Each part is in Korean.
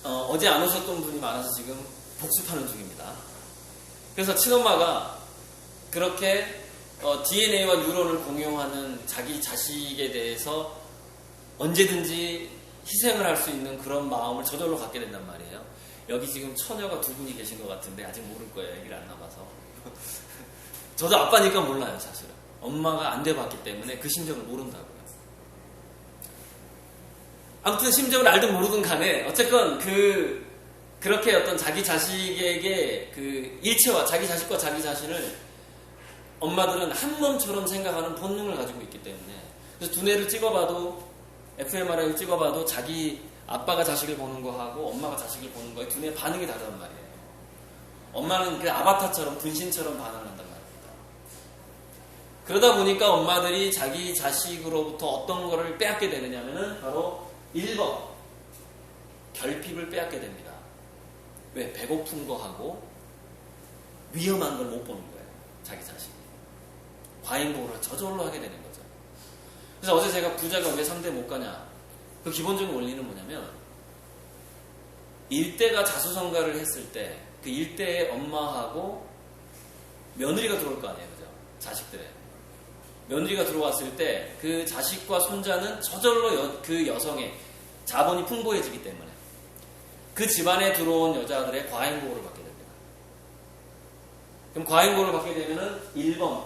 어제 안 오셨던 분이 많아서 지금 복습하는 중입니다. 그래서 친엄마가 그렇게 DNA와 뉴런을 공유하는 자기 자식에 대해서 언제든지 희생을 할 수 있는 그런 마음을 저절로 갖게 된단 말이에요. 여기 지금 처녀가 두 분이 계신 것 같은데 아직 모를 거예요. 얘기를 안 나봐서. 저도 아빠니까 몰라요, 사실은. 엄마가 안 돼봤기 때문에 그 심정을 모른다고요. 아무튼 심정을 알든 모르든 간에 어쨌건 그렇게 어떤 자기 자식에게 그 일체화, 자기 자식과 자기 자신을 엄마들은 한 몸처럼 생각하는 본능을 가지고 있기 때문에 그래서 두뇌를 찍어봐도 fMRI를 찍어봐도 자기 아빠가 자식을 보는 거하고 엄마가 자식을 보는 거에 두뇌 반응이 다르단 말이에요. 엄마는 그 아바타처럼 분신처럼 반응을 한단 말입니다. 그러다 보니까 엄마들이 자기 자식으로부터 어떤 거를 빼앗게 되느냐면은 바로 1번 결핍을 빼앗게 됩니다. 왜? 배고픈 거하고 위험한 걸 못 보는 거예요. 자기 자식이. 과잉보호를 저절로 하게 되는 거죠. 그래서 어제 제가 부자가 왜 3대 못 가냐, 그 기본적인 원리는 뭐냐면 일대가 자수성가를 했을 때 그 일대의 엄마하고 며느리가 들어올 거 아니에요. 그죠? 자식들의 며느리가 들어왔을 때 그 자식과 손자는 저절로 그 여성의 자본이 풍부해지기 때문에 그 집안에 들어온 여자들의 과잉보호를 받게 됩니다. 그럼 과잉보호를 받게 되면은 1번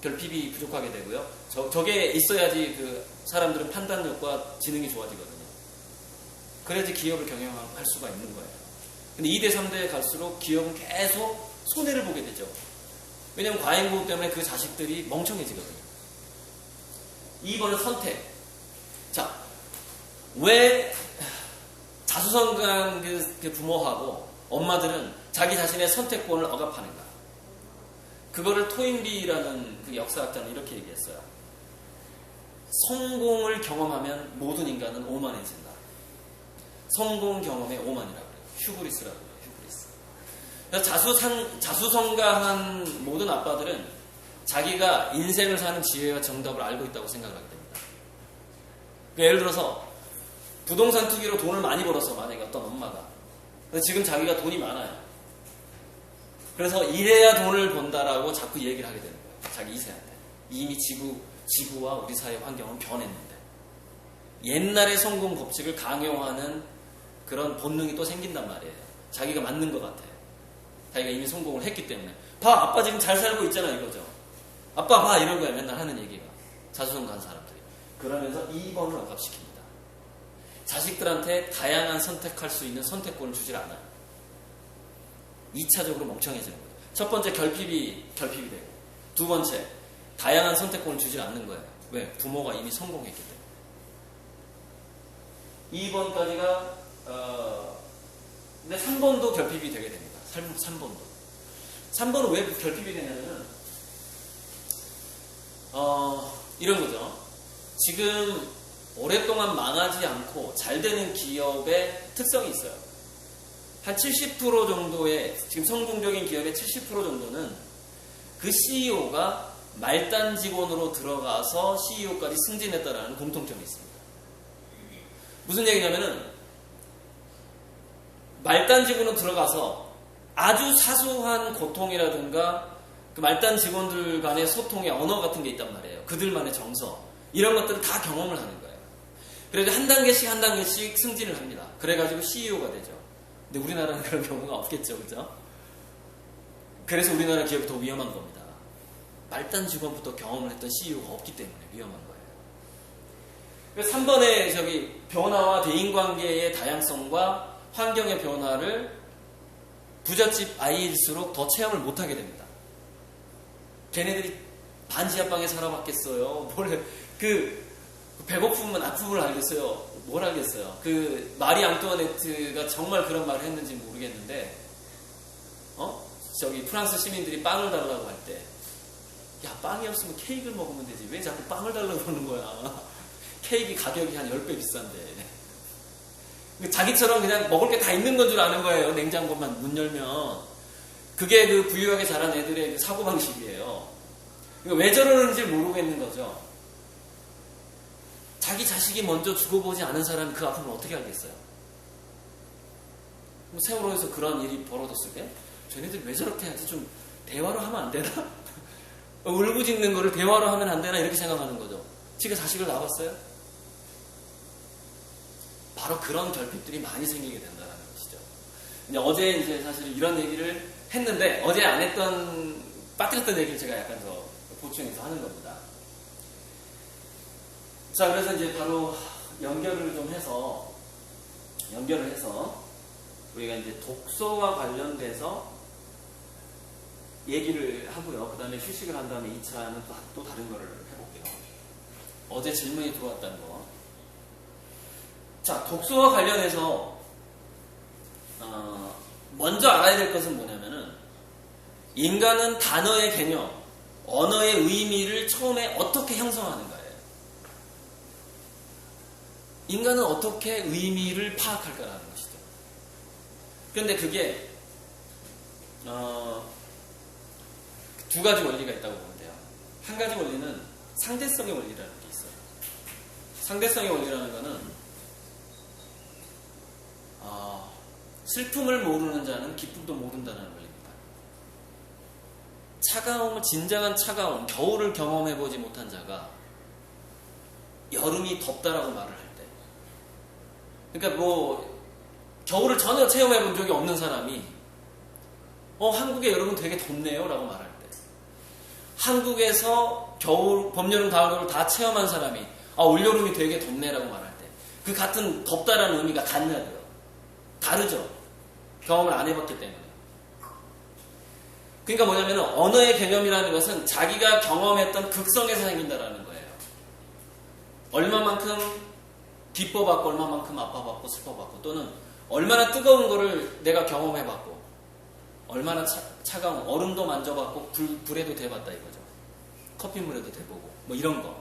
결핍이 부족하게 되고요. 저게 있어야지 그 사람들은 판단력과 지능이 좋아지거든요. 그래야지 기업을 경영할 수가 있는 거예요. 근데 2대, 3대에 갈수록 기업은 계속 손해를 보게 되죠. 왜냐하면 과잉보호 때문에 그 자식들이 멍청해지거든요. 2번은 선택. 자, 왜 자수성가한 그 부모하고 엄마들은 자기 자신의 선택권을 억압하는가? 그거를 토인비라는 그 역사학자는 이렇게 얘기했어요. 성공을 경험하면 모든 인간은 오만해진다. 성공 경험에 오만이라고 그래요. 휴브리스라고 해요. 휴브리스. 그래서 자수성가한 모든 아빠들은 자기가 인생을 사는 지혜와 정답을 알고 있다고 생각을 하게 됩니다. 그러니까 예를 들어서 부동산 투기로 돈을 많이 벌어서 만약에 어떤 엄마가 지금 자기가 돈이 많아요. 그래서 이래야 돈을 번다라고 자꾸 얘기를 하게 되는 거예요. 자기 2세한테. 이미 지구와 우리 사회 환경은 변했는데 옛날의 성공 법칙을 강요하는 그런 본능이 또 생긴단 말이에요. 자기가 맞는 것 같아요. 자기가 이미 성공을 했기 때문에. 봐, 아빠 지금 잘 살고 있잖아 이거죠. 아빠 봐, 이런 거야 맨날 하는 얘기가. 자수성가한 사람들이. 그러면서 2번을 억압시킵니다. 자식들한테 다양한 선택할 수 있는 선택권을 주질 않아요. 2차적으로 멍청해지는 거예요. 첫 번째 결핍이 되고, 두 번째 다양한 선택권을 주질 않는 거예요. 왜? 부모가 이미 성공했기 때문에. 2번까지가 근데 3번도 결핍이 되게 됩니다. 3번도. 3번은 왜 결핍이 되냐면은 이런 거죠. 지금 오랫동안 망하지 않고 잘 되는 기업의 특성이 있어요. 한 70% 정도의, 지금 성공적인 기업의 70% 정도는 그 CEO가 말단 직원으로 들어가서 CEO까지 승진했다라는 공통점이 있습니다. 무슨 얘기냐면은 말단 직원으로 들어가서 아주 사소한 고통이라든가 그 말단 직원들 간의 소통의 언어 같은 게 있단 말이에요. 그들만의 정서, 이런 것들을 다 경험을 하는 거예요. 그래서 한 단계씩 승진을 합니다. 그래가지고 CEO가 되죠. 근데 우리나라는 그런 경우가 없겠죠, 그죠? 그래서 우리나라 기업이 더 위험한 겁니다. 말단 직원부터 경험을 했던 CEO가 없기 때문에 위험한 거예요. 그래서 3번의 변화와 대인관계의 다양성과 환경의 변화를 부잣집 아이일수록 더 체험을 못하게 됩니다. 걔네들이 반지하방에 살아봤겠어요. 배고프면 아픔을 알겠어요. 뭘 알겠어요. 마리 앙뚜아네트가 정말 그런 말을 했는지 모르겠는데, 프랑스 시민들이 빵을 달라고 할 때, 야, 빵이 없으면 케이크를 먹으면 되지. 왜 자꾸 빵을 달라고 그러는 거야. 케이크 가격이 한 10배 비싼데. 자기처럼 그냥 먹을 게 다 있는 건 줄 아는 거예요. 냉장고만 문 열면. 그게 그 부유하게 자란 애들의 그 사고방식이에요. 왜 저러는지 모르겠는 거죠. 자기 자식이 먼저 죽어보지 않은 사람이 그 아픔을 어떻게 알겠어요? 뭐 세월호에서 그런 일이 벌어졌을 때 쟤네들 왜 저렇게 하지? 좀 대화로 하면 안 되나? 울부짖는 거를 대화로 하면 안 되나? 이렇게 생각하는 거죠. 지가 자식을 낳았어요? 바로 그런 결핍들이 많이 생기게 된다는 것이죠. 어제 이제 사실 이런 얘기를 했는데 어제 안 했던 빠뜨렸던 얘기를 제가 약간 더 보충해서 하는 겁니다. 자, 그래서 이제 바로 연결을 해서 우리가 이제 독서와 관련돼서 얘기를 하고요. 그 다음에 휴식을 한 다음에 2차는 또 다른 거를 해볼게요. 어제 질문이 들어왔다는 거. 자, 독서와 관련해서 먼저 알아야 될 것은 뭐냐면은 인간은 단어의 개념, 언어의 의미를 처음에 어떻게 형성하는가예요. 인간은 어떻게 의미를 파악할까라는 것이죠. 그런데 그게 두 가지 원리가 있다고 보면 돼요. 한 가지 원리는 상대성의 원리라는 게 있어요. 상대성의 원리라는 거는 슬픔을 모르는 자는 기쁨도 모른다는 원리입니다. 진정한 차가움, 겨울을 경험해보지 못한 자가 여름이 덥다라고 말을 할 때, 그러니까 뭐 겨울을 전혀 체험해본 적이 없는 사람이 한국의 여름은 되게 덥네요 라고 말할 때, 한국에서 겨울, 봄, 여름, 가을, 겨울 다 체험한 사람이 올여름이 되게 덥네라고 말할 때 그 같은 덥다라는 의미가 같냐고요. 다르죠. 경험을 안 해봤기 때문에. 그러니까 뭐냐면 언어의 개념이라는 것은 자기가 경험했던 극성에서 생긴다라는 거예요. 얼마만큼 기뻐봤고 얼마만큼 아파봤고 슬퍼봤고, 또는 얼마나 뜨거운 거를 내가 경험해봤고 얼마나 차가운 얼음도 만져봤고 불에도 대봤다 이거죠. 커피물에도 대보고 뭐 이런 거.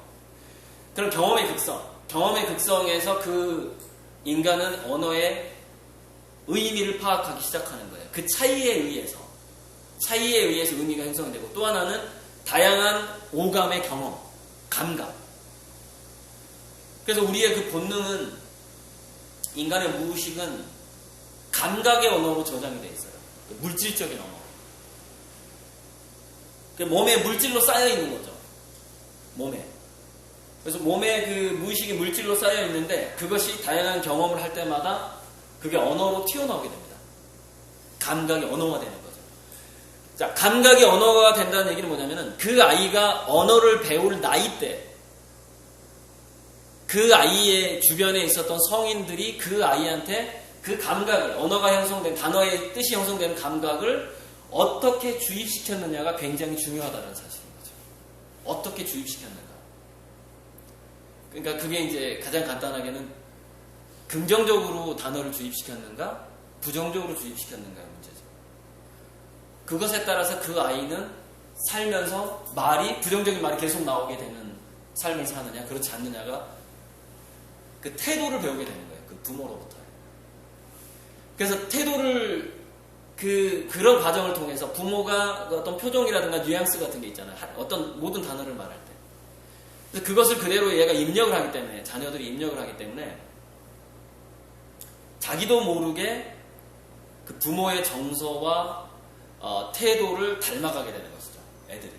그런 경험의 극성에서 그 인간은 언어의 의미를 파악하기 시작하는 거예요. 그 차이에 의해서 의미가 형성되고, 또 하나는 다양한 오감의 경험, 감각. 그래서 우리의 그 본능은, 인간의 무의식은 감각의 언어로 저장이 되어 있어요. 물질적인 언어. 몸에 물질로 쌓여 있는 거죠. 몸에. 그래서 몸에 그 무의식이 물질로 쌓여 있는데 그것이 다양한 경험을 할 때마다 그게 언어로 튀어나오게 됩니다. 감각이 언어화되는 거죠. 자, 감각이 언어가 된다는 얘기는 뭐냐면은 그 아이가 언어를 배울 나이 때 그 아이의 주변에 있었던 성인들이 그 아이한테 그 감각을, 언어가 형성된, 단어의 뜻이 형성되는 감각을 어떻게 주입시켰느냐가 굉장히 중요하다는 사실인 거죠. 어떻게 주입시켰는가. 그러니까 그게 이제 가장 간단하게는 긍정적으로 단어를 주입시켰는가, 부정적으로 주입시켰는가의 문제죠. 그것에 따라서 그 아이는 살면서 부정적인 말이 계속 나오게 되는 삶을 사느냐, 그렇지 않느냐가 그 태도를 배우게 되는 거예요. 그 부모로부터. 그래서 태도를, 그런 과정을 통해서 부모가 어떤 표정이라든가 뉘앙스 같은 게 있잖아요. 어떤 모든 단어를 말할 때. 그래서 그것을 그대로 얘가 입력을 하기 때문에, 자녀들이 입력을 하기 때문에 자기도 모르게 그 부모의 정서와 태도를 닮아가게 되는 것이죠. 애들이.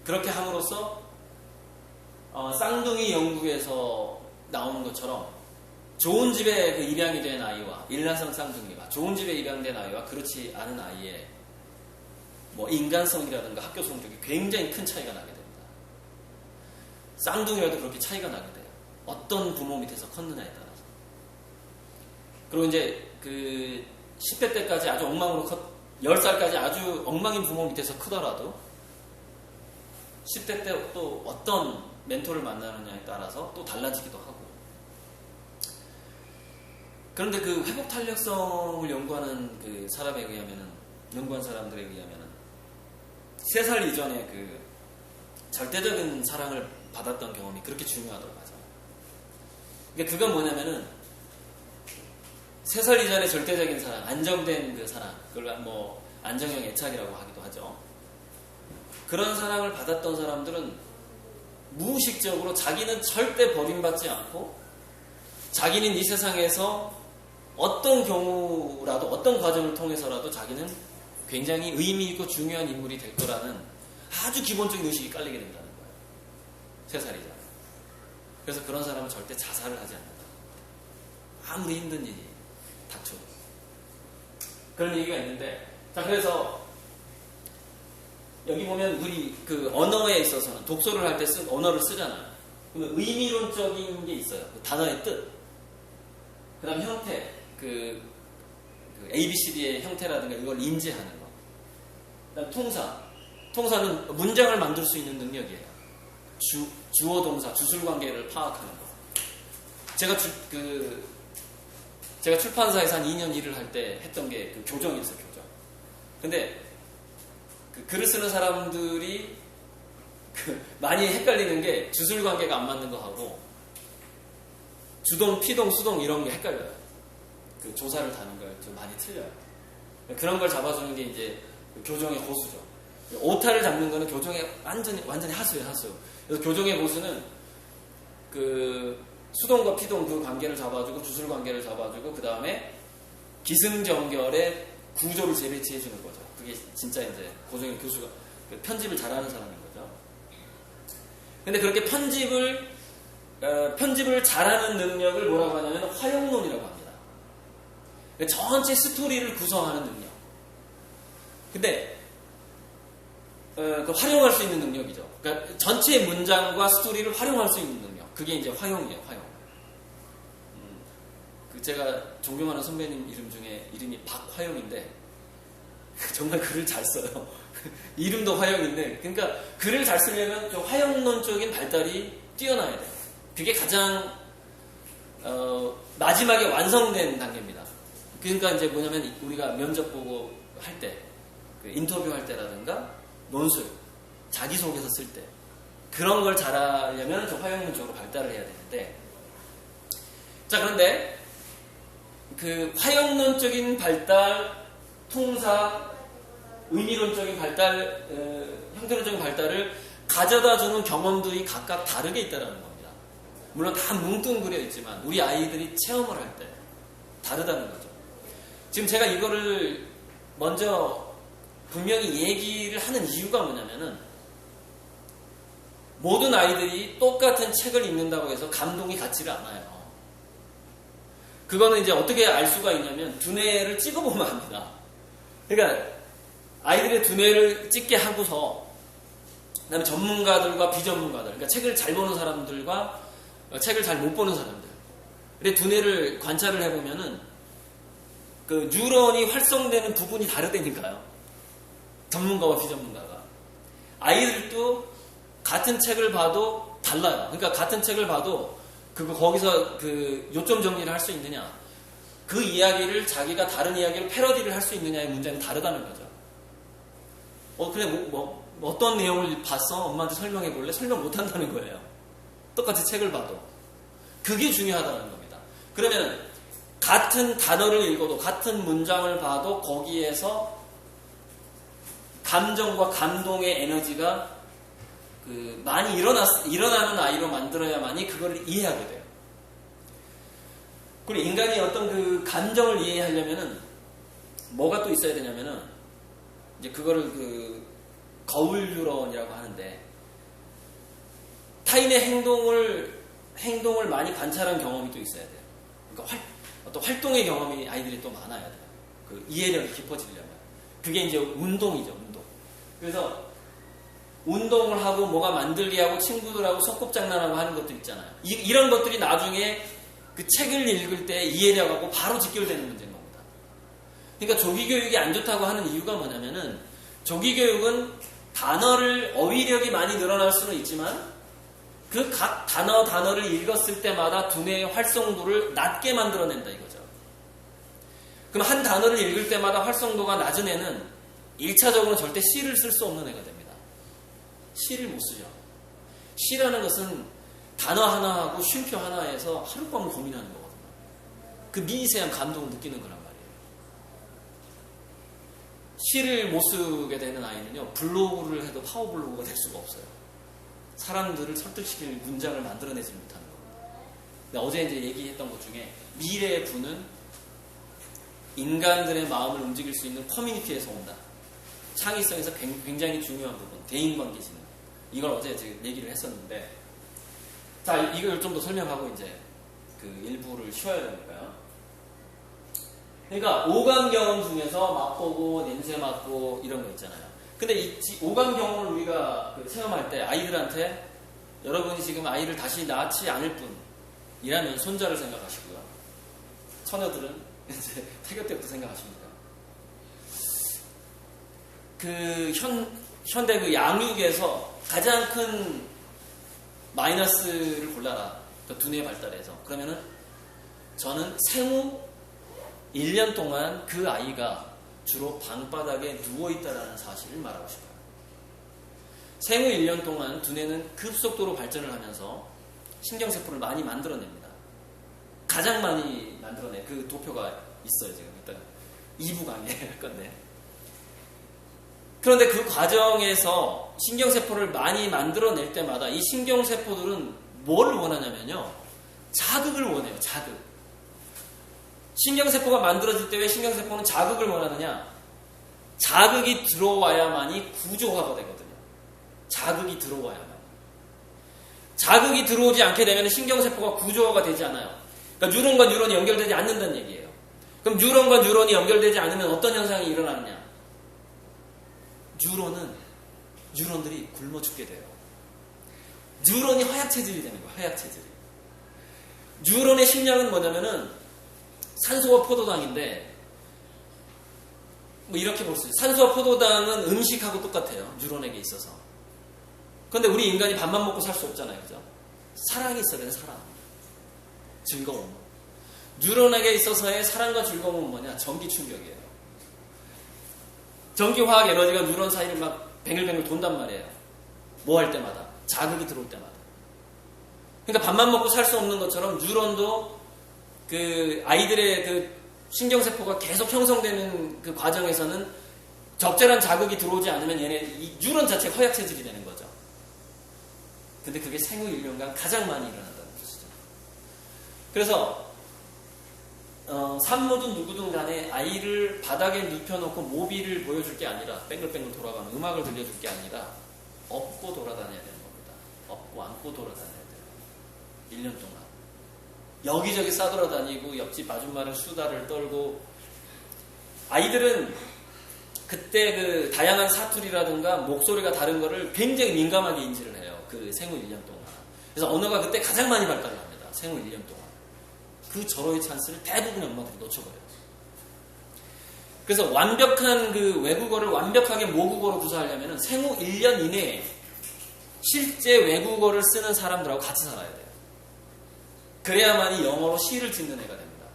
그렇게 함으로써 쌍둥이 연구에서 나오는 것처럼 좋은 집에 그 입양이 된 아이와, 일란성 쌍둥이와 좋은 집에 입양된 아이와 그렇지 않은 아이의 뭐 인간성이라든가 학교 성적이 굉장히 큰 차이가 나게 됩니다. 쌍둥이라도 그렇게 차이가 나게 돼요. 어떤 부모 밑에서 컸느냐에 따라서. 그리고 이제 그 10대 때까지 아주 엉망으로 10살까지 아주 엉망인 부모 밑에서 크더라도 10대 때 또 어떤 멘토를 만나느냐에 따라서 또 달라지기도 하고. 그런데 그 회복 탄력성을 연구하는 그 사람에 의하면은, 연구한 사람들에 의하면은 3살 이전에 그 절대적인 사랑을 받았던 경험이 그렇게 중요하다고 하잖아요. 그러니까 그건 뭐냐면은 3살 이전에 절대적인 사랑, 안정된 그 사랑, 그걸 뭐 안정형 애착이라고 하기도 하죠. 그런 사랑을 받았던 사람들은 무의식적으로 자기는 절대 버림받지 않고 자기는 이 세상에서 어떤 경우라도 어떤 과정을 통해서라도 자기는 굉장히 의미 있고 중요한 인물이 될 거라는 아주 기본적인 의식이 깔리게 된다는 거예요. 3살이잖아요. 그래서 그런 사람은 절대 자살을 하지 않는다. 아무리 힘든 일이 닥쳐도. 그런 얘기가 있는데, 자, 그래서 여기 보면 우리 그 언어에 있어서는 독서를 할 때 언어를 쓰잖아요. 그러면 의미론적인 게 있어요. 그 단어의 뜻. 그 다음 형태. 그 ABCD의 형태라든가 이걸 인지하는 거. 그 다음 통사. 통사는 문장을 만들 수 있는 능력이에요. 주어 동사, 주술관계를 파악하는 거. 제가 출판사에서 한 2년 일을 할 때 했던 게 그 교정이었어요, 교정. 근데 그 글을 쓰는 사람들이 많이 헷갈리는 게 주술관계가 안 맞는 거 하고 주동, 피동, 수동 이런 게 헷갈려요. 그 조사를 다는 걸 좀 많이 틀려요. 그런 걸 잡아주는 게 이제 교정의 고수죠. 오타를 잡는 거는 교정의 완전히 하수예요, 하수. 그래서 교정의 고수는 그 수동과 피동 그 관계를 잡아주고 주술 관계를 잡아주고 그 다음에 기승전결의 구조를 재배치해 주는 거죠. 그게 진짜 이제 고정의 교수가 편집을 잘하는 사람인 거죠. 근데 그렇게 편집을 잘하는 능력을 뭐라고 하냐면 화용론이라고 합니다. 전체 스토리를 구성하는 능력. 근데 그 활용할 수 있는 능력이죠. 그러니까 전체 문장과 스토리를 활용할 수 있는 능력. 그게 이제 화용이에요, 화용. 제가 존경하는 선배님 이름 중에 이름이 박화용인데 정말 글을 잘 써요. 이름도 화용인데, 그러니까 글을 잘 쓰려면 좀 화용론적인 발달이 뛰어나야 돼요. 그게 가장 마지막에 완성된 단계입니다. 그러니까 이제 뭐냐면 우리가 면접 보고 할 때, 그 인터뷰 할 때라든가 논술, 자기소개서 쓸 때 그런 걸 잘하려면 좀 화용론적으로 발달을 해야 되는데, 자, 그런데 그 화용론적인 발달, 통사, 의미론적인 발달, 형태론적인 발달을 가져다주는 경험들이 각각 다르게 있다는 겁니다. 물론 다 뭉뚱그려 있지만 우리 아이들이 체험을 할 때 다르다는 거죠. 지금 제가 이거를 먼저 분명히 얘기를 하는 이유가 뭐냐면은, 모든 아이들이 똑같은 책을 읽는다고 해서 감동이 같지를 않아요. 그거는 이제 어떻게 알 수가 있냐면 두뇌를 찍어보면 압니다. 그러니까 아이들의 두뇌를 찍게 하고서 그다음에 전문가들과 비전문가들, 그러니까 책을 잘 보는 사람들과 책을 잘 못 보는 사람들, 의 두뇌를 관찰을 해보면은 그 뉴런이 활성되는 부분이 다르다니까요. 전문가와 비전문가가. 아이들도 같은 책을 봐도 달라요. 그러니까 같은 책을 봐도 거기서 그 요점 정리를 할 수 있느냐, 그 이야기를 자기가 다른 이야기를 패러디를 할 수 있느냐의 문제는 다르다는 거죠. 그래, 어떤 내용을 봤어? 엄마한테 설명해 볼래? 설명 못 한다는 거예요. 똑같이 책을 봐도. 그게 중요하다는 겁니다. 그러면 같은 단어를 읽어도, 같은 문장을 봐도 거기에서 감정과 감동의 에너지가 많이 일어나는 아이로 만들어야만이 그걸 이해하게 돼요. 그리고 인간이 어떤 그 감정을 이해하려면은 뭐가 또 있어야 되냐면은, 이제 그거를 거울 뉴런이라고 하는데, 타인의 행동을 많이 관찰한 경험이 또 있어야 돼요. 그러니까 어떤 활동의 경험이 아이들이 또 많아야 돼요. 그 이해력이 깊어지려면. 그게 이제 운동이죠, 운동. 그래서 운동을 하고 뭐가 만들기 하고 친구들하고 소꿉장난하고 하는 것도 있잖아요. 이런 것들이 나중에 그 책을 읽을 때 이해력하고 바로 직결되는 문제인 겁니다. 그러니까 조기교육이 안 좋다고 하는 이유가 뭐냐면은, 조기교육은 어휘력이 많이 늘어날 수는 있지만 그 각 단어를 읽었을 때마다 두뇌의 활성도를 낮게 만들어낸다 이거죠. 그럼 한 단어를 읽을 때마다 활성도가 낮은 애는 1차적으로는 절대 시를 쓸 수 없는 애가 됩니다. 시를 못 쓰죠. 시라는 것은 단어 하나하고 쉼표 하나에서 하룻밤을 고민하는 거거든요. 그 미세한 감동을 느끼는 거란 말이에요. 시를 못 쓰게 되는 아이는요, 블로그를 해도 파워블로그가 될 수가 없어요. 사람들을 설득시킬 문장을 만들어내지 못하는 겁니다. 어제 이제 얘기했던 것 중에 미래의 부는 인간들의 마음을 움직일 수 있는 커뮤니티에서 온다. 창의성에서 굉장히 중요한 부분, 대인관계 지능. 이걸 어제 제가 얘기를 했었는데, 자, 이걸 좀 더 설명하고 이제 그 일부를 쉬어야 되니까요. 그러니까 오감 경험 중에서 맛보고 냄새 맡고 이런 거 있잖아요. 근데 이 오감 경험을 우리가 그 체험할 때 아이들한테 여러분이 지금 아이를 다시 낳지 않을 뿐이라면 손자를 생각하시고요. 처녀들은 이제 태교 때부터 생각하십니다. 그 현대 그 양육에서 가장 큰 마이너스를 골라라. 그 두뇌 발달에서. 그러면은 저는 생후 1년 동안 그 아이가 주로 방바닥에 누워있다라는 사실을 말하고 싶어요. 생후 1년 동안 두뇌는 급속도로 발전을 하면서 신경세포를 많이 만들어냅니다. 가장 많이 만들어내. 그 도표가 있어요, 지금. 일단 2부 강의 할 건데. 그런데 그 과정에서 신경세포를 많이 만들어낼 때마다 이 신경세포들은 뭘 원하냐면요. 자극을 원해요, 자극. 신경세포가 만들어질 때 왜 신경세포는 자극을 원하느냐? 자극이 들어와야만이 구조화가 되거든요. 자극이 들어와야만. 자극이 들어오지 않게 되면 신경세포가 구조화가 되지 않아요. 그러니까 뉴런과 뉴런이 연결되지 않는다는 얘기예요. 그럼 뉴런과 뉴런이 연결되지 않으면 어떤 현상이 일어나느냐? 뉴런들이 굶어 죽게 돼요. 뉴런이 허약체질이 되는 거예요. 허약체질이. 뉴런의 심리학은 뭐냐면은 산소와 포도당인데 뭐 이렇게 볼 수 있어요. 산소와 포도당은 음식하고 똑같아요. 뉴런에게 있어서. 그런데 우리 인간이 밥만 먹고 살 수 없잖아요. 그죠? 사랑이 있어야 돼요. 사랑. 즐거움. 뉴런에게 있어서의 사랑과 즐거움은 뭐냐? 전기 충격이에요. 전기 화학 에너지가 뉴런 사이를 막 뱅글뱅글 돈단 말이에요. 뭐 할 때마다. 자극이 들어올 때마다. 그러니까 밥만 먹고 살 수 없는 것처럼 뉴런도 그 아이들의 그 신경세포가 계속 형성되는 그 과정에서는 적절한 자극이 들어오지 않으면 얘네 이 뉴런 자체가 허약체질이 되는 거죠. 근데 그게 생후 1년간 가장 많이 일어난다는 것이죠. 그래서 산모든 누구든 간에 아이를 바닥에 눕혀놓고 모비를 보여줄 게 아니라 뱅글뱅글 돌아가는 음악을 들려줄 게 아니라 업고 돌아다녀야 되는 겁니다. 업고 안고 돌아다녀야 돼요. 1년 동안. 여기저기 싸돌아다니고 옆집 아줌마를 수다를 떨고 아이들은 그때 그 다양한 사투리라든가 목소리가 다른 거를 굉장히 민감하게 인지를 해요. 그 생후 1년 동안. 그래서 언어가 그때 가장 많이 발달을 합니다. 생후 1년 동안. 그 절호의 찬스를 대부분의 엄마들이 놓쳐버려요. 그래서 완벽한 그 외국어를 완벽하게 모국어로 구사하려면 생후 1년 이내에 실제 외국어를 쓰는 사람들하고 같이 살아야 돼요. 그래야만이 영어로 시를 짓는 애가 됩니다.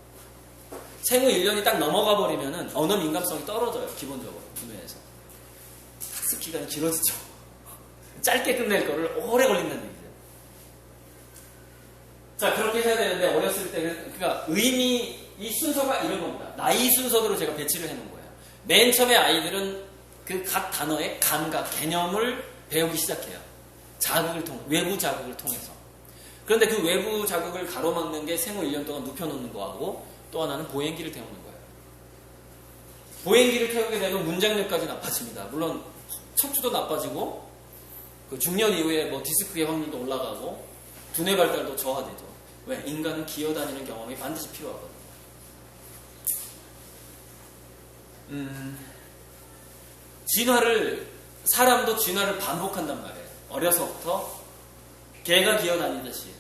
생후 1년이 딱 넘어가 버리면은 언어 민감성이 떨어져요. 기본적으로 두뇌에서. 학습 기간이 길어지죠. 짧게 끝낼 거를 오래 걸린다는 얘기죠. 자, 그렇게 해야 되는데 어렸을 때 그러니까 이 순서가 이런 겁니다. 나이 순서대로 제가 배치를 해놓은 거예요. 맨 처음에 아이들은 그 각 단어의 감각, 개념을 배우기 시작해요. 외부 자극을 통해서. 그런데 그 외부 자극을 가로막는 게 생후 1년 동안 눕혀놓는 거하고 또 하나는 보행기를 태우는 거예요. 보행기를 태우게 되면 문장력까지 나빠집니다. 물론 척추도 나빠지고 그 중년 이후에 뭐 디스크의 확률도 올라가고 두뇌 발달도 저하되죠. 왜? 인간은 기어다니는 경험이 반드시 필요하거든요. 사람도 진화를 반복한단 말이에요. 어려서부터 개가 기어다니듯이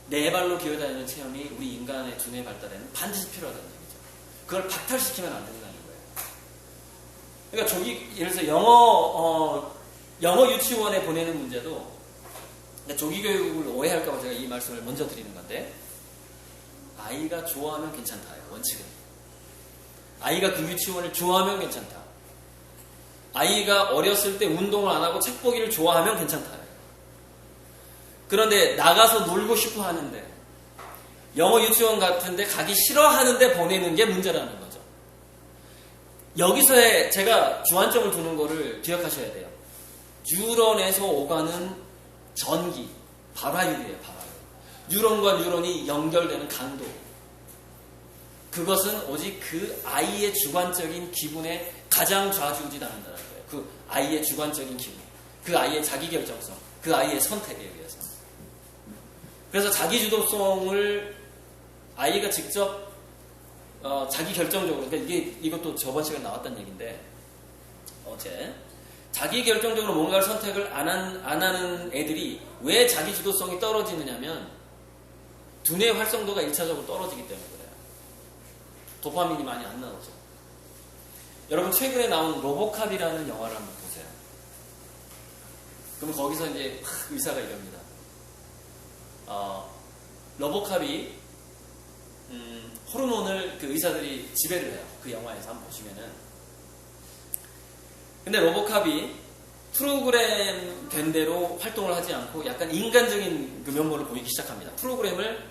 네 발로 기어다니는 체험이 우리 인간의 두뇌 발달에는 반드시 필요하다는 얘기죠. 그걸 박탈시키면 안 된다는 거예요. 그러니까 예를 들어서 영어 유치원에 보내는 문제도 조기교육을 오해할까봐 제가 이 말씀을 먼저 드리는 건데 아이가 좋아하면 괜찮다요. 원칙은. 아이가 그 유치원을 좋아하면 괜찮다. 아이가 어렸을 때 운동을 안 하고 책 보기를 좋아하면 괜찮다. 그런데 나가서 놀고 싶어 하는데 영어 유치원 같은데 가기 싫어하는데 보내는 게 문제라는 거죠. 여기서의 제가 주안점을 두는 거를 기억하셔야 돼요. 뉴런에서 오가는 전기, 발화율이에요. 발화율. 뉴런과 뉴런이 연결되는 강도. 그것은 오직 그 아이의 주관적인 기분에 가장 좌지우지당한다는 거예요. 그 아이의 주관적인 기분, 그 아이의 자기결정성, 그 아이의 선택에 의해서. 그래서 자기주도성을 아이가 직접 자기결정적으로, 그러니까 이것도 저번 시간에 나왔던 얘기인데, 어제 자기결정적으로 뭔가를 선택을 안 하는 애들이 왜 자기주도성이 떨어지느냐면 두뇌 활성도가 1차적으로 떨어지기 때문에 그래요. 도파민이 많이 안 나오죠. 여러분 최근에 나온 로보캅이라는 영화를 한번 보세요. 그럼 거기서 이제 의사가 이럽니다. 로보캅이 호르몬을 그 의사들이 지배를 해요. 그 영화에서 한번 보시면은. 근데 로보캅이 프로그램 된 대로 활동을 하지 않고 약간 인간적인 그 면모를 보이기 시작합니다. 프로그램을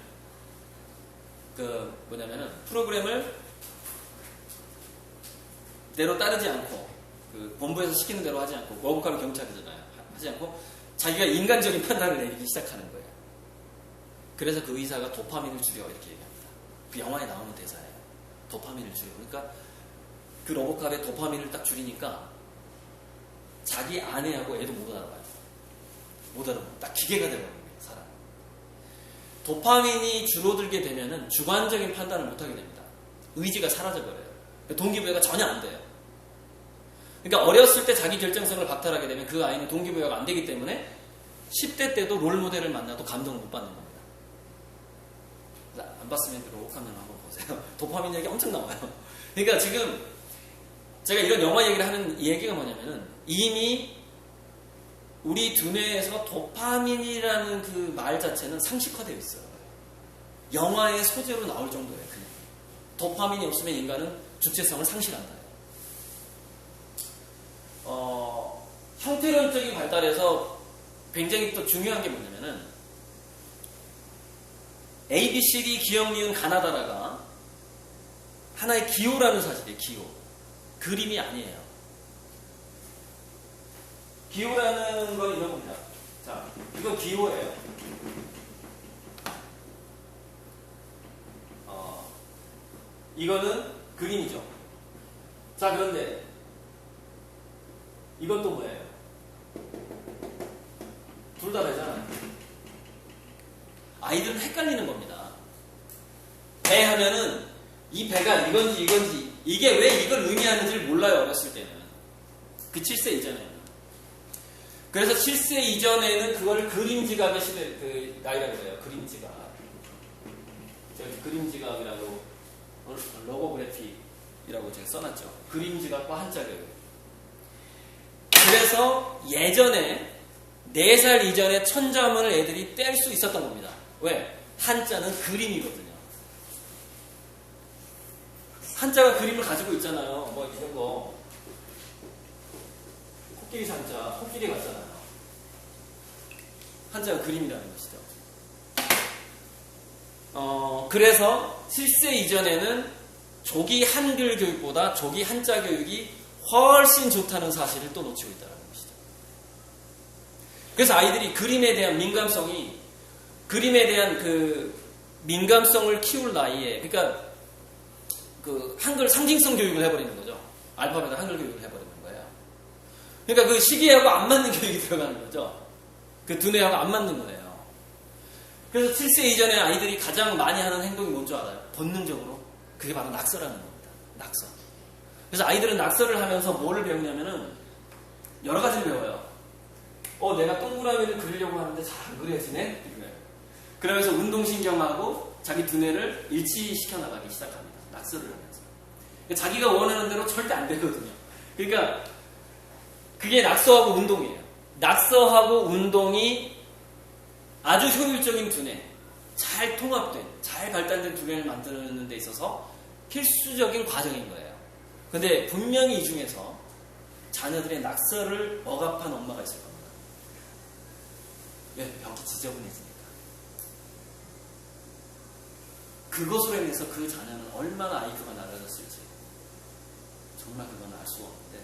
대로 따르지 않고 그 본부에서 시키는 대로 하지 않고, 로보캅이 경찰이잖아요. 하지 않고 자기가 인간적인 판단을 내리기 시작하는 거예요. 그래서 그 의사가 도파민을 줄여 이렇게 얘기합니다. 그 영화에 나오는 대사예요. 도파민을 줄여. 그러니까 그 로보캅의 도파민을 딱 줄이니까 자기 아내하고 애도 못 알아봐요. 못 알아봐요. 딱 기계가 되어버린 거예요, 사람. 도파민이 줄어들게 되면은 주관적인 판단을 못하게 됩니다. 의지가 사라져버려요. 동기부여가 전혀 안 돼요. 그러니까 어렸을 때 자기 결정성을 박탈하게 되면 그 아이는 동기부여가 안 되기 때문에 10대 때도 롤모델을 만나도 감동을 못 받는 겁니다. 안 봤으면 로보캅 영화 한번 보세요. 도파민 얘기 엄청 나와요. 그러니까 지금 제가 이런 영화 얘기를 하는 이 얘기가 뭐냐면은 이미 우리 두뇌에서 도파민이라는 그 말 자체는 상식화되어 있어요. 영화의 소재로 나올 정도예요. 그냥. 도파민이 없으면 인간은 주체성을 상실한다. 형태론적인 발달에서 굉장히 또 중요한 게 뭐냐면은 A, B, C, D, 기역, 니은, 가나다라가 하나의 기호라는 사실이에요. 기호. 그림이 아니에요. 기호라는 건 이런 겁니다. 자, 이건 기호예요. 이거는 그림이죠. 자, 그런데 이건 또 뭐예요? 둘 다 배잖아요. 아이들은 헷갈리는 겁니다. 배 하면은 이 배가 이건지 이게 왜 이걸 의미하는지를 몰라요. 어렸을 때는. 그 7세 이전에는. 그래서 7세 이전에는 그걸 그림지각의 시대, 그 나이라고 해요. 그림지각. 그림지각이라고 로고그래피라고 제가 써놨죠. 그림지각과 한자교육. 그래서 예전에 4살 이전에 천자문을 애들이 뗄 수 있었던 겁니다. 왜? 한자는 그림이거든요. 한자가 그림을 가지고 있잖아요. 뭐 이런 거. 코끼리 상자, 코끼리 같잖아요. 한자가 그림이라는 것이죠. 그래서 7세 이전에는 조기 한글 교육보다 조기 한자 교육이 훨씬 좋다는 사실을 또 놓치고 있다는 것이죠. 그래서 아이들이 그림에 대한 민감성을 키울 나이에, 그러니까 그 한글 상징성 교육을 해버리는 거죠. 알파벳을 한글 교육을 해버리는 거예요. 그러니까 그 시기하고 안 맞는 교육이 들어가는 거죠. 그 두뇌하고 안 맞는 거예요. 그래서 7세 이전에 아이들이 가장 많이 하는 행동이 뭔지 알아요? 본능적으로. 그게 바로 낙서라는 겁니다. 낙서. 그래서 아이들은 낙서를 하면서 뭐를 배우냐면은 여러 가지를 배워요. 내가 동그라미를 그리려고 하는데 잘 안 그려지네? 그러면서 운동신경하고 자기 두뇌를 일치시켜 나가기 시작합니다. 낙서를 하면서. 자기가 원하는 대로 절대 안 되거든요. 그러니까 그게 낙서하고 운동이에요. 낙서하고 운동이 아주 효율적인 두뇌, 잘 통합된, 잘 발달된 두뇌를 만드는 데 있어서 필수적인 과정인 거예요. 근데 분명히 이 중에서 자녀들의 낙서를 억압한 엄마가 있을 겁니다. 왜? 벽이 지저분해지니까. 그것으로 인해서 그 자녀는 얼마나 IQ가 낮아졌을지 정말 그건 알 수가 없는데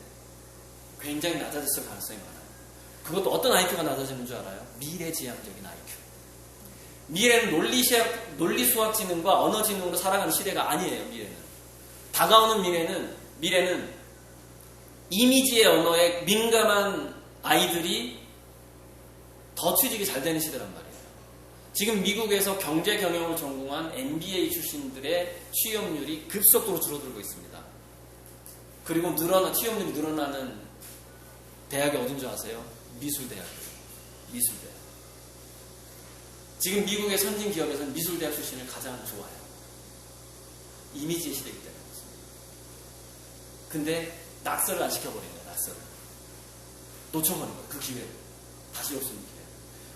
굉장히 낮아졌을 가능성이 많아요. 그것도 어떤 IQ가 낮아지는 줄 알아요? 미래지향적인 IQ. 미래는 논리수학지능과 언어지능으로 살아가는 시대가 아니에요. 미래는. 다가오는 미래는 이미지의 언어에 민감한 아이들이 더 취직이 잘 되는 시대란 말이에요. 지금 미국에서 경제 경영을 전공한 MBA 출신들의 취업률이 급속도로 줄어들고 있습니다. 그리고 취업률이 늘어나는 대학이 어딘 줄 아세요? 미술대학이에요. 미술대학. 지금 미국의 선진 기업에서는 미술대학 출신을 가장 좋아해요. 이미지의 시대이기 때문에 그렇습니다. 근데 낙서를 안 시켜버린 거예요. 낙서를. 놓쳐버린 거예요. 그 기회를. 다시 없는 기회.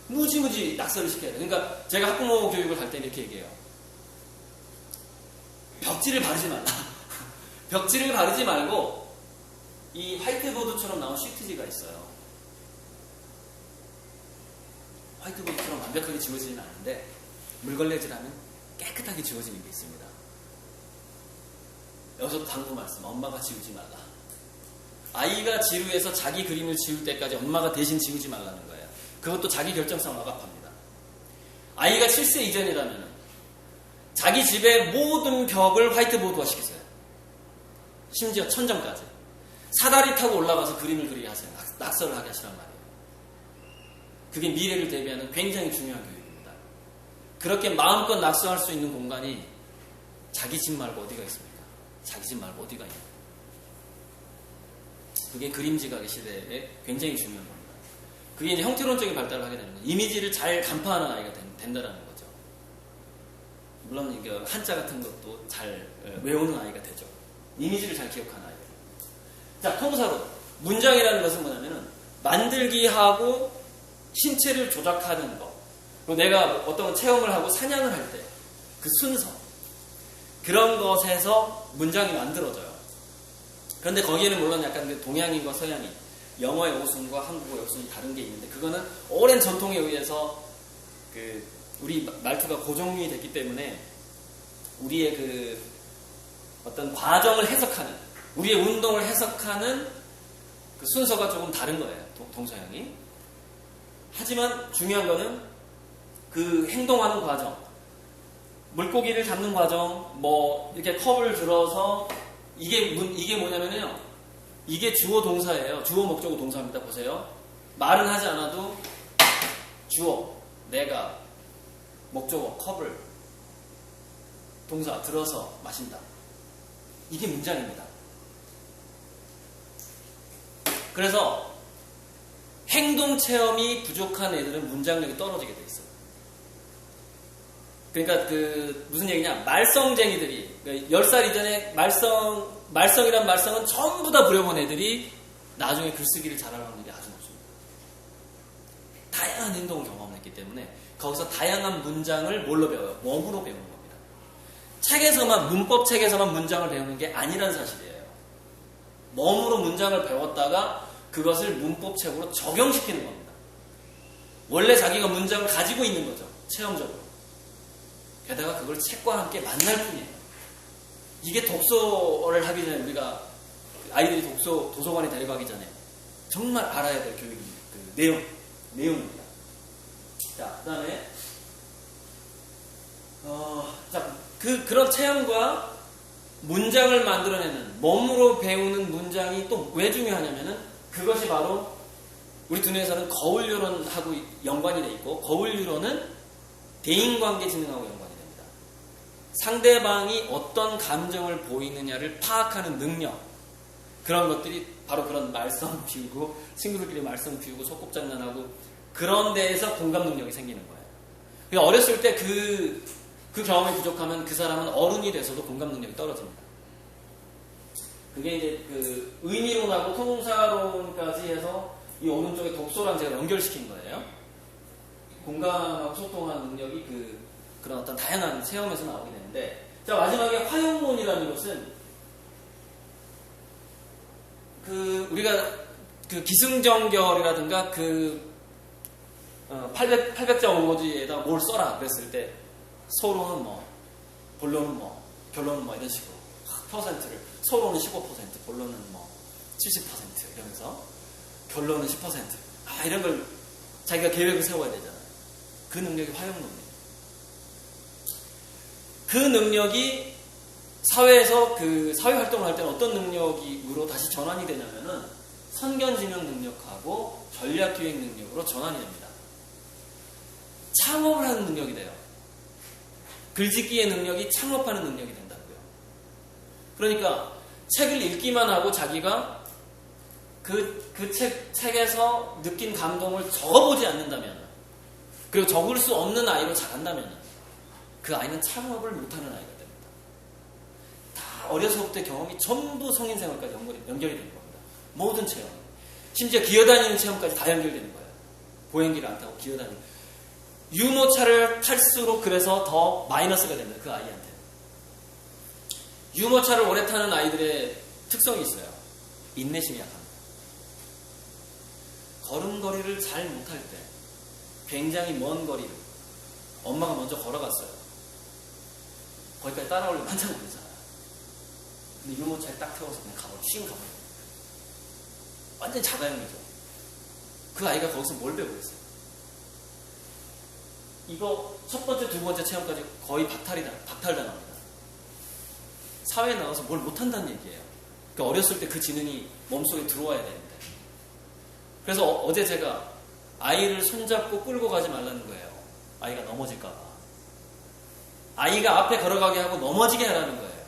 무지무지 낙서를 시켜야 돼요. 그러니까 제가 학부모 교육을 할 때 이렇게 얘기해요. 벽지를 바르지 말라. 벽지를 바르지 말고 이 화이트보드처럼 나온 시트지가 있어요. 화이트보드처럼 완벽하게 지워지지는 않는데 물걸레질하면 깨끗하게 지워지는 게 있습니다. 여기서 당부 말씀. 엄마가 지우지 말라. 아이가 지루해서 자기 그림을 지울 때까지 엄마가 대신 지우지 말라는 거예요. 그것도 자기 결정성 억압합니다. 아이가 7세 이전이라면 자기 집의 모든 벽을 화이트보드화 시키세요. 심지어 천정까지. 사다리 타고 올라가서 그림을 그리게 하세요. 낙서를 하게 하시란 말이에요. 그게 미래를 대비하는 굉장히 중요한 교육입니다. 그렇게 마음껏 낙서할 수 있는 공간이 자기 집 말고 어디가 있습니까? 자기 집 말고 어디가 있냐. 그게 그림지각의 시대에 굉장히 중요한 겁니다. 그게 이제 형태론적인 발달을 하게 되는 거예요. 이미지를 잘 간파하는 아이가 된다는 거죠. 물론 이게 한자 같은 것도 잘 외우는 아이가 되죠. 이미지를 잘 기억하는 아이가. 자, 통사로 문장이라는 것은 뭐냐면은 만들기하고 신체를 조작하는 것. 그리고 내가 어떤 체험을 하고 사냥을 할 때 그 순서. 그런 것에서 문장이 만들어져요. 그런데 거기에는 물론 약간 동양인과 서양인, 영어의 오순과 한국어의 오순이 다른 게 있는데 그거는 오랜 전통에 의해서 우리 말투가 고정이 됐기 때문에 우리의 그 어떤 과정을 해석하는, 우리의 운동을 해석하는 그 순서가 조금 다른 거예요. 동서양이. 하지만 중요한 거는 그 행동하는 과정, 물고기를 잡는 과정, 뭐 이렇게 컵을 들어서 이게 뭐냐면요. 이게 주어 동사예요. 주어 목적어 동사입니다. 보세요. 말은 하지 않아도 주어, 내가, 목적어, 컵을, 동사, 들어서 마신다. 이게 문장입니다. 그래서 행동 체험이 부족한 애들은 문장력이 떨어지게 돼 있어요. 그러니까 무슨 얘기냐? 말썽쟁이들이 10살 이전에 말썽이란 말썽은 전부 다 부려본 애들이 나중에 글쓰기를 잘하는 확률이 아주 높습니다. 다양한 행동을 경험했기 때문에 거기서 다양한 문장을 뭘로 배워요? 몸으로 배우는 겁니다. 문법 책에서만 문장을 배우는 게 아니란 사실이에요. 몸으로 문장을 배웠다가 그것을 문법 책으로 적용시키는 겁니다. 원래 자기가 문장을 가지고 있는 거죠. 체험적으로. 게다가 그걸 책과 함께 만날 뿐이에요. 이게 독서를 하기 전에 우리가 아이들이 도서관에 데려가기 전에 정말 알아야 될 교육 내용입니다. 자, 그다음에 그런 체험과 문장을 만들어내는 몸으로 배우는 문장이 또 왜 중요하냐면은 그것이 바로 우리 두뇌에서는 거울유론하고 연관이 돼 있고 거울유론은 대인관계 지능하고 연관이 됩니다. 상대방이 어떤 감정을 보이느냐를 파악하는 능력, 그런 것들이 바로 그런 말썽 피우고 친구들끼리 말썽 피우고 소꿉장난하고 그런 데에서 공감 능력이 생기는 거예요. 그러니까 어렸을 때 그 경험이 부족하면 그 사람은 어른이 돼서도 공감 능력이 떨어집니다. 그게 이제 의미론하고 통사론까지 해서 이 오른쪽에 독소랑 제가 연결시킨 거예요. 공감하고 소통하는 능력이 그런 어떤 다양한 체험에서 나오게 되는데, 자, 마지막에 화용론이라는 것은 우리가 기승전결이라든가 800자 5文字에다 뭘 써라 그랬을 때 서로는 뭐, 본론은 뭐, 결론은 뭐 이런 식으로 퍼센트를 서로는 15%, 본론은 뭐 70% 이러면서 결론은 10% 이런 걸 자기가 계획을 세워야 되잖아요. 그 능력이 화용론이에요. 그 능력이 사회에서 그 사회 활동을 할 때는 어떤 능력으로 다시 전환이 되냐면은 선견지명 능력하고 전략기획 능력으로 전환이 됩니다. 창업을 하는 능력이 돼요. 글짓기의 능력이 창업하는 능력이 된다고요. 그러니까 책을 읽기만 하고 자기가 그 책에서 느낀 감동을 적어보지 않는다면, 그리고 적을 수 없는 아이로 자란다면 그 아이는 창업을 못하는 아이가 됩니다. 다 어려서부터 경험이 전부 성인 생활까지 연결이 되는 겁니다. 모든 체험, 심지어 기어다니는 체험까지 다 연결되는 거예요. 보행기를 안 타고 기어다니는. 유모차를 탈수록 그래서 더 마이너스가 됩니다. 그 아이한테. 유모차를 오래 타는 아이들의 특성이 있어요. 인내심이 약합니다. 걸음걸이를 잘 못할 때 굉장히 먼 거리를 엄마가 먼저 걸어갔어요. 거기까지 따라오려면 한참 걸리잖아요. 근데 유모차에 딱 태워서 그냥 쉬운 가버려요. 완전 자가용이죠. 그 아이가 거기서 뭘 배우겠어요? 이거 첫 번째, 두 번째 체험까지 거의 박탈당합니다. 사회에 나가서 뭘 못한다는 얘기예요. 그러니까 어렸을 때 그 지능이 몸속에 들어와야 되는데. 그래서 어제 제가 아이를 손잡고 끌고 가지 말라는 거예요. 아이가 넘어질까봐. 아이가 앞에 걸어가게 하고 넘어지게 하라는 거예요.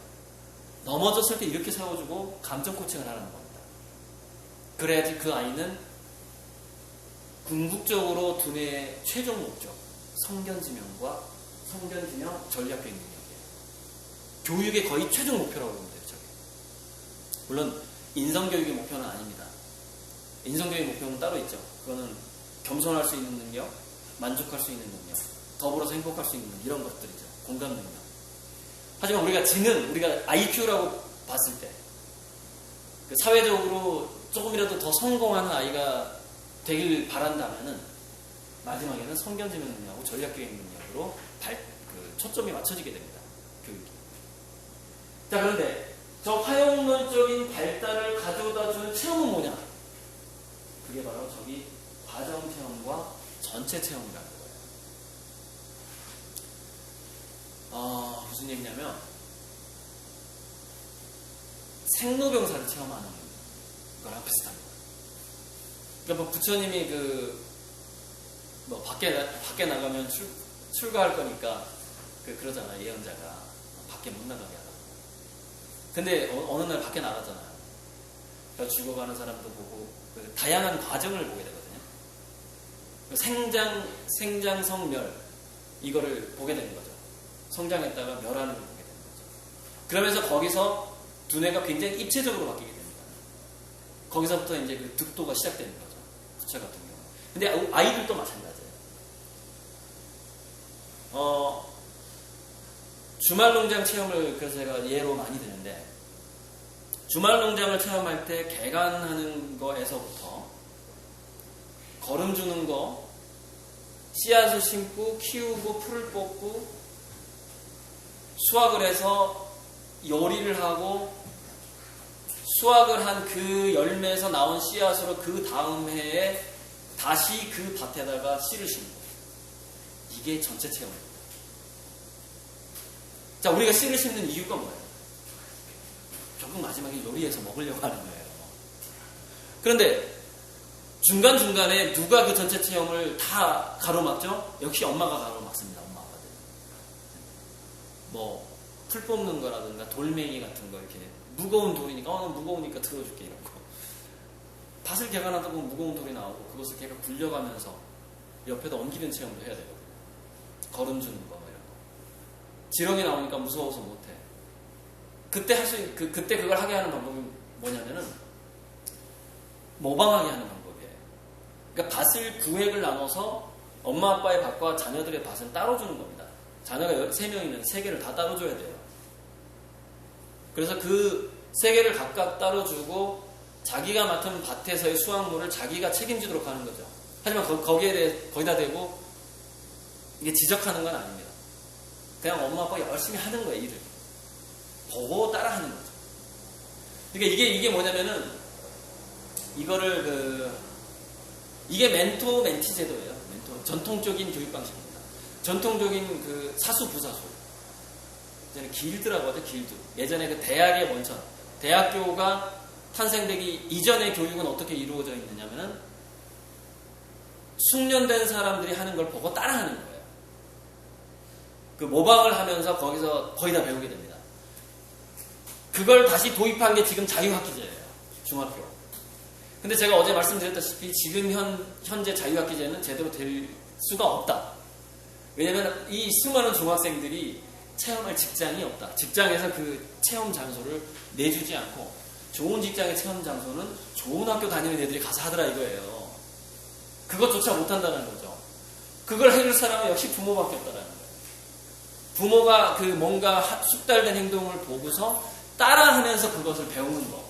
넘어졌을 때 이렇게 세워주고 감정 코칭을 하라는 겁니다. 그래야지 그 아이는 궁극적으로 두뇌의 최종 목적, 성견지명 전략계획 능력이에요. 교육의 거의 최종 목표라고 보면 돼요. 저게. 물론 인성교육의 목표는 아닙니다. 인성교육의 목표는 따로 있죠. 그거는 겸손할 수 있는 능력, 만족할 수 있는 능력, 더불어서 행복할 수 있는 능력, 이런 것들이죠. 공감 능력. 하지만 우리가 IQ라고 봤을 때 그 사회적으로 조금이라도 더 성공하는 아이가 되길 바란다면은 마지막에는 성견지명 능력하고 전략기획 능력으로 초점이 맞춰지게 됩니다. 교육이. 자, 그런데 저 활용론적인 발달을 가져다 주는 체험은 뭐냐? 그게 바로 저기 과정 체험과 전체 체험이라는 거예요. 무슨 얘기냐면 생로병사를 체험하는 거랑 비슷합니다. 그러니까 부처님이 밖에 나가면 출가할 거니까 그러잖아요. 예언자가 밖에 못 나가게 하라고. 근데 어느 날 밖에 나가잖아요. 그러니까 죽어가는 사람도 보고 다양한 과정을 보게 되거든요. 생장, 성멸 이거를 보게 되는 거죠. 성장했다가 멸하는 걸 보게 되는 거죠. 그러면서 거기서 두뇌가 굉장히 입체적으로 바뀌게 됩니다. 거기서부터 이제 그 득도가 시작되는 거죠. 부처 같은 경우. 근데 아이들도 마찬가지예요. 주말농장 체험을 그래서 제가 예로 많이 드는데, 주말농장을 체험할 때 개간하는 거에서부터 거름 주는 거, 씨앗을 심고 키우고 풀을 뽑고 수확을 해서 요리를 하고 수확을 한 그 열매에서 나온 씨앗으로 그 다음 해에 다시 그 밭에다가 씨를 심고, 이게 전체 체험입니다. 자, 우리가 씨를 심는 이유가 뭐예요? 조금 마지막에 요리해서 먹으려고 하는 거예요. 그런데 중간중간에 누가 그 전체 체험을 다 가로막죠? 역시 엄마가 가로막습니다. 엄마, 아빠들. 풀 뽑는 거라든가 돌멩이 같은 거, 이렇게 무거운 돌이니까 무거우니까 들어줄게 이런 거. 밭을 개간하다 보면 무거운 돌이 나오고 그것을 걔가 굴려가면서 옆에다 옮기는 체험도 해야 되거든요. 걸음 주는 거 이런 거. 지렁이 나오니까 무서워서 못해. 그때 그걸 하게 하는 방법이 뭐냐면은 모방하게 하는 방법이에요. 그러니까 밭을 구획을 나눠서 엄마 아빠의 밭과 자녀들의 밭은 따로 주는 겁니다. 자녀가 3명이면 3개를 다 따로 줘야 돼요. 그래서 그 3개를 각각 따로 주고 자기가 맡은 밭에서의 수확물을 자기가 책임지도록 하는 거죠. 하지만 거기다 대고 이게 지적하는 건 아닙니다. 그냥 엄마 아빠가 열심히 하는 거예요. 일을 보고 따라 하는 거죠. 그러니까 이게 뭐냐면은 이게 멘토 멘티 제도예요. 전통적인 교육 방식입니다. 전통적인 사수 부사수. 이제는 길드라고 하죠, 길드. 예전에 그 대학의 원천, 대학교가 탄생되기 이전의 교육은 어떻게 이루어져 있느냐면은 숙련된 사람들이 하는 걸 보고 따라하는 거예요. 그 모방을 하면서 거기서 거의 다 배우게 됩니다. 그걸 다시 도입한 게 지금 자유학기제예요. 중학교. 근데 제가 어제 말씀드렸다시피 지금 현재 자유학기제는 제대로 될 수가 없다. 왜냐하면 이 수많은 중학생들이 체험할 직장이 없다. 직장에서 그 체험 장소를 내주지 않고 좋은 직장의 체험 장소는 좋은 학교 다니는 애들이 가서 하더라 이거예요. 그것조차 못한다는 거죠. 그걸 해줄 사람은 역시 부모밖에 없다는 거예요. 부모가 그 뭔가 숙달된 행동을 보고서 따라하면서 그것을 배우는 거.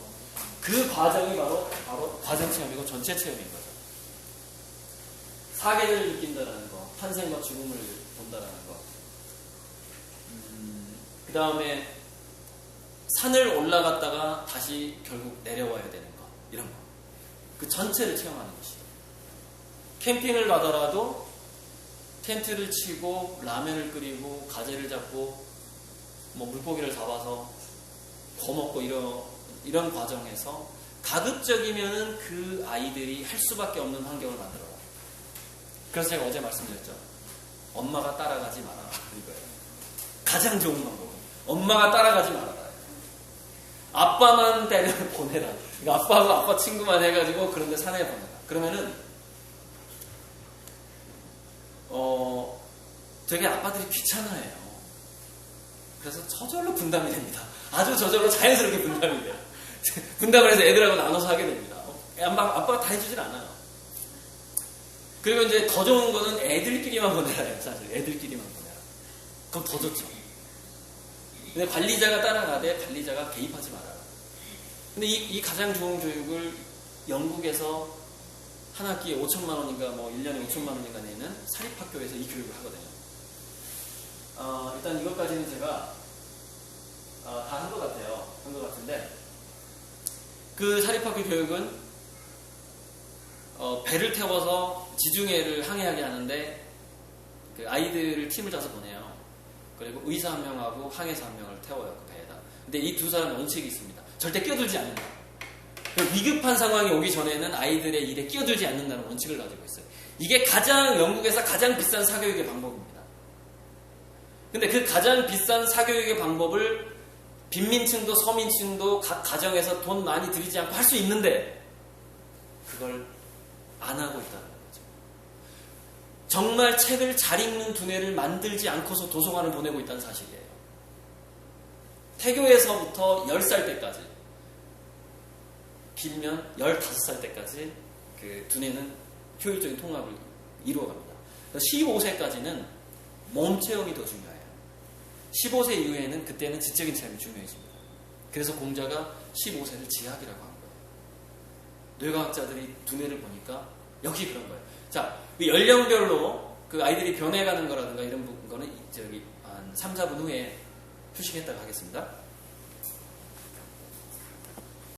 그 과정이 바로 과정 체험이고 전체 체험인 거죠. 사계를 느낀다는 거, 탄생과 죽음을 본다는 거. 그 다음에 산을 올라갔다가 다시 결국 내려와야 되는 거, 이런 거. 그 전체를 체험하는 것이죠. 캠핑을 가더라도 텐트를 치고 라면을 끓이고 가재를 잡고 뭐 물고기를 잡아서 거먹고 이런 과정에서 가급적이면은 그 아이들이 할 수밖에 없는 환경을 만들어라. 그래서 제가 어제 말씀드렸죠. 엄마가 따라가지 마라. 이거예요. 가장 좋은 방법은 엄마가 따라가지 말아라. 아빠만 보내라. 그러니까 아빠하고 아빠 친구만 해가지고 그런데 산에 보내라. 그러면은 되게 아빠들이 귀찮아해요. 그래서 저절로 분담이 됩니다. 아주 저절로 자연스럽게 분담이 돼요. 분담을 해서 애들하고 나눠서 하게 됩니다. 아빠가 다 해주질 않아요. 그리고 이제 더 좋은 거는 애들끼리만 보내라요. 사실 애들끼리만 보내라. 그럼 더 좋죠. 근데 관리자가 따라가되 관리자가 개입하지 말아라. 근데 이 가장 좋은 교육을 영국에서 한 학기에 5천만 원인가 뭐 1년에 5천만 원인가 내는 사립학교에서 이 교육을 하거든요. 일단 이것까지는 제가 다 한 것 같아요. 한 것 같은데 그 사립학교 교육은 배를 태워서 지중해를 항해하게 하는데 그 아이들을 팀을 짜서 보내요. 그리고 의사 한 명하고 항해사 한 명을 태워요. 그 배에다. 근데 이 두 사람은 원칙이 있습니다. 절대 끼어들지 않는다. 위급한 상황이 오기 전에는 아이들의 일에 끼어들지 않는다는 원칙을 가지고 있어요. 이게 영국에서 가장 비싼 사교육의 방법입니다. 근데 그 가장 비싼 사교육의 방법을 빈민층도 서민층도 각 가정에서 돈 많이 들이지 않고 할 수 있는데 그걸 안 하고 있다는 거죠. 정말 책을 잘 읽는 두뇌를 만들지 않고서 도서관을 보내고 있다는 사실이에요. 태교에서부터 10살 때까지, 길면 15살 때까지 그 두뇌는 효율적인 통합을 이루어갑니다. 15세까지는 몸 체험이 더 중요해요. 15세 이후에는 그때는 지적인 체험이 중요해집니다. 그래서 공자가 15세를 지학이라고 한 거예요. 뇌과학자들이 두뇌를 보니까 역시 그런 거예요. 자, 연령별로 그 아이들이 변해가는 거라든가 이런 거는 한 3, 4분 후에 표시했다고 하겠습니다.